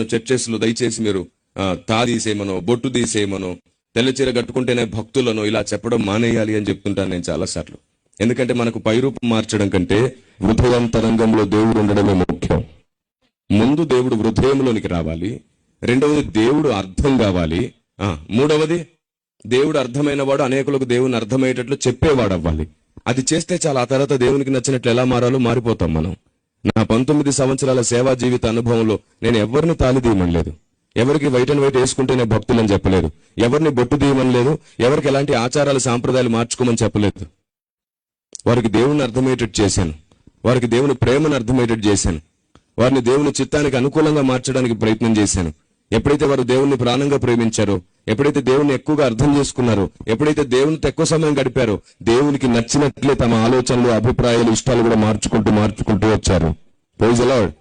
Churches లో దయచేసి మీరు తాదీసేయమనో బొట్టు తీసేయమనో తెల్ల చీర కట్టుకుంటేనే భక్తులను ఇలా చెప్పడం మానేయాలి అని చెప్తుంటాను నేను చాలా సార్లు. ఎందుకంటే మనకు పైరూపం మార్చడం కంటే హృదయాంతరంగంలో దేవుడు ఉండడమే ముఖ్యం. ముందు దేవుడు హృదయంలోనికి రావాలి, రెండవది దేవుడు అర్థం కావాలి, మూడవది దేవుడు అర్థమైన వాడు అనేకులకు దేవుని అర్థమయ్యేటట్లు చెప్పేవాడు అవ్వాలి. అది చేస్తే చాలా. ఆ తర్వాత దేవునికి నచ్చినట్లు ఎలా మారాలో మారిపోతాం మనం. నా 19 సంవత్సరాల సేవా జీవిత అనుభవంలో నేను ఎవరిని తాలిదీయమనలేదు, ఎవరికి వైట్ అండ్ వైట్ వేసుకుంటేనే భక్తులని చెప్పలేదు, ఎవరిని బొట్టు తీయమనలేదు, ఎవరికి ఎలాంటి ఆచారాలు సాంప్రదాయాలు మార్చుకోమని చెప్పలేదు. వారికి దేవుని అర్థమయ్యేటట్టు చేశాను, వారికి దేవుని ప్రేమను అర్థమయ్యేటట్టు చేశాను, వారిని దేవుని చిత్తానికి అనుకూలంగా మార్చడానికి ప్రయత్నం చేశాను. ఎప్పుడైతే వారు దేవుణ్ణి ప్రాణంగా ప్రేమించారో, ఎప్పుడైతే దేవుణ్ణి ఎక్కువగా అర్థం చేసుకున్నారో, ఎప్పుడైతే దేవునితో ఎక్కువ సమయం గడిపారో, దేవునికి నచ్చినట్లే తమ ఆలోచనలు, అభిప్రాయాలు, ఇష్టాలు కూడా మార్చుకుంటూ వచ్చారు. Praise the lord.